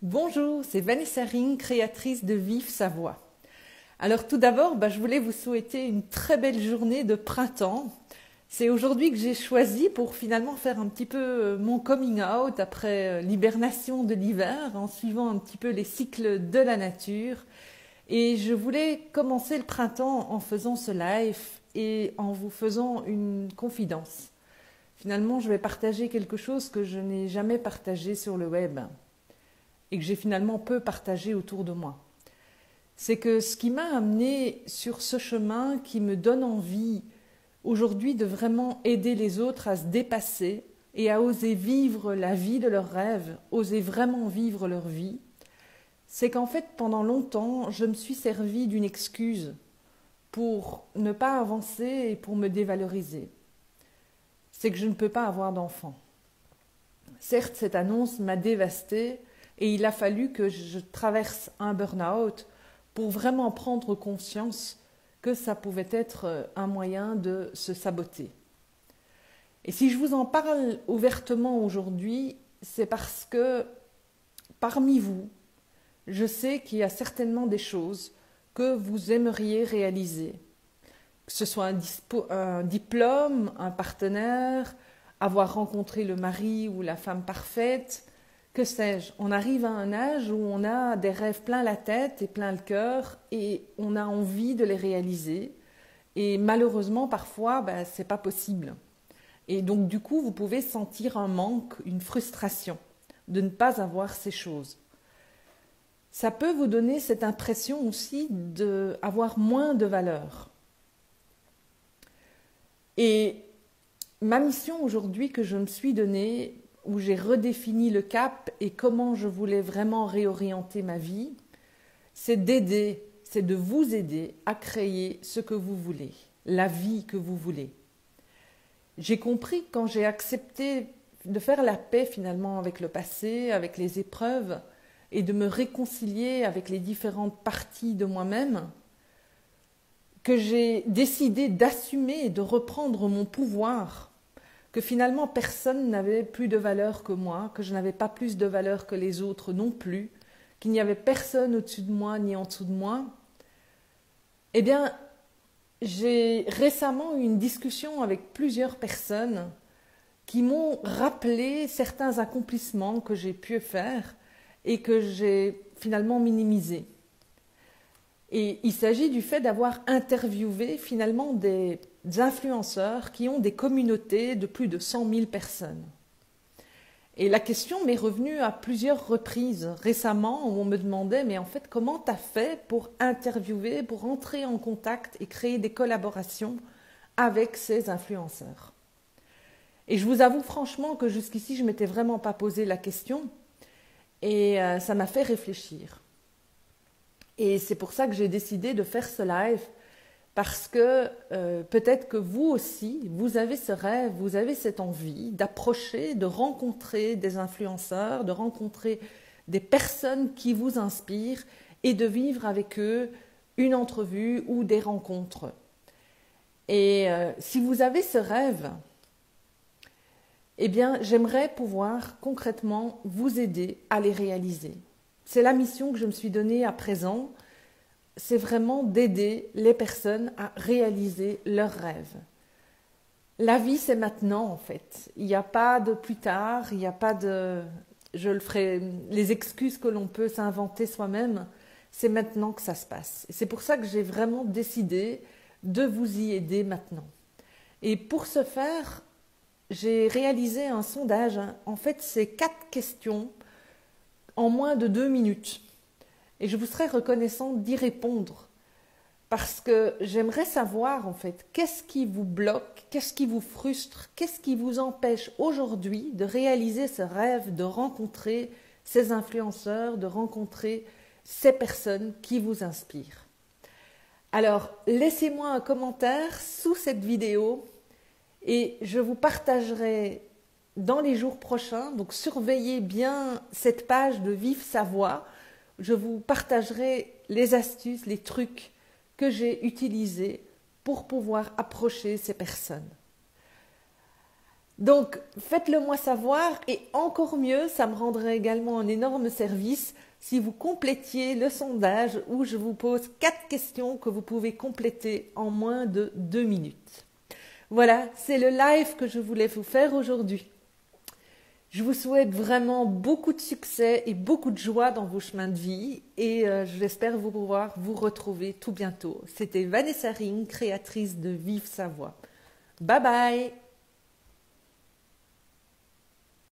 Bonjour, c'est Vanessa Ring, créatrice de Vive sa voix. Alors tout d'abord, je voulais vous souhaiter une très belle journée de printemps. C'est aujourd'hui que j'ai choisi pour finalement faire un petit peu mon coming out après l'hibernation de l'hiver, en suivant un petit peu les cycles de la nature. Et je voulais commencer le printemps en faisant ce live et en vous faisant une confidence. Finalement, je vais partager quelque chose que je n'ai jamais partagé sur le web et que j'ai finalement peu partagé autour de moi. C'est que ce qui m'a amené sur ce chemin qui me donne envie aujourd'hui de vraiment aider les autres à se dépasser et à oser vivre la vie de leurs rêves, oser vraiment vivre leur vie, c'est qu'en fait pendant longtemps je me suis servi d'une excuse pour ne pas avancer et pour me dévaloriser. C'est que je ne peux pas avoir d'enfant. Certes, cette annonce m'a dévastée et il a fallu que je traverse un burn-out pour vraiment prendre conscience que ça pouvait être un moyen de se saboter. Et si je vous en parle ouvertement aujourd'hui, c'est parce que parmi vous, je sais qu'il y a certainement des choses que vous aimeriez réaliser. Que ce soit un diplôme, un partenaire, avoir rencontré le mari ou la femme parfaite, que sais-je, on arrive à un âge où on a des rêves plein la tête et plein le cœur et on a envie de les réaliser. Et malheureusement, parfois, ce n'est pas possible. Et donc, du coup, vous pouvez sentir un manque, une frustration de ne pas avoir ces choses. Ça peut vous donner cette impression aussi d'avoir moins de valeur. Et ma mission aujourd'hui que je me suis donnée, où j'ai redéfini le cap et comment je voulais vraiment réorienter ma vie, c'est de vous aider à créer ce que vous voulez, la vie que vous voulez. J'ai compris quand j'ai accepté de faire la paix finalement avec le passé, avec les épreuves, et de me réconcilier avec les différentes parties de moi-même, que j'ai décidé d'assumer et de reprendre mon pouvoir, que finalement personne n'avait plus de valeur que moi, que je n'avais pas plus de valeur que les autres non plus, qu'il n'y avait personne au-dessus de moi ni en dessous de moi, eh bien, j'ai récemment eu une discussion avec plusieurs personnes qui m'ont rappelé certains accomplissements que j'ai pu faire et que j'ai finalement minimisés. Et il s'agit du fait d'avoir interviewé finalement des influenceurs qui ont des communautés de plus de 100 000 personnes. Et la question m'est revenue à plusieurs reprises récemment où on me demandait « mais en fait, comment tu as fait pour interviewer, pour entrer en contact et créer des collaborations avec ces influenceurs ?» Et je vous avoue franchement que jusqu'ici, je ne m'étais vraiment pas posé la question et ça m'a fait réfléchir. Et c'est pour ça que j'ai décidé de faire ce live, parce que peut-être que vous aussi, vous avez ce rêve, vous avez cette envie d'approcher, de rencontrer des influenceurs, de rencontrer des personnes qui vous inspirent et de vivre avec eux une entrevue ou des rencontres. Et si vous avez ce rêve, eh bien, j'aimerais pouvoir concrètement vous aider à les réaliser. C'est la mission que je me suis donnée à présent, c'est vraiment d'aider les personnes à réaliser leurs rêves. La vie, c'est maintenant en fait. Il n'y a pas de plus tard, il n'y a pas de... Je le ferai, les excuses que l'on peut s'inventer soi-même, c'est maintenant que ça se passe. Et c'est pour ça que j'ai vraiment décidé de vous y aider maintenant. Et pour ce faire, j'ai réalisé un sondage. En fait, c'est 4 questions en moins de 2 minutes. Et je vous serais reconnaissante d'y répondre parce que j'aimerais savoir en fait qu'est-ce qui vous bloque, qu'est-ce qui vous frustre, qu'est-ce qui vous empêche aujourd'hui de réaliser ce rêve, de rencontrer ces influenceurs, de rencontrer ces personnes qui vous inspirent. Alors, laissez-moi un commentaire sous cette vidéo et je vous partagerai dans les jours prochains, donc surveillez bien cette page de Vive sa voix. Je vous partagerai les astuces, les trucs que j'ai utilisés pour pouvoir approcher ces personnes. Donc, faites-le moi savoir et encore mieux, ça me rendrait également un énorme service si vous complétiez le sondage où je vous pose 4 questions que vous pouvez compléter en moins de 2 minutes. Voilà, c'est le live que je voulais vous faire aujourd'hui. Je vous souhaite vraiment beaucoup de succès et beaucoup de joie dans vos chemins de vie et j'espère vous pouvoir vous retrouver tout bientôt. C'était Vanessa Ring, créatrice de Vive sa voix. Bye bye!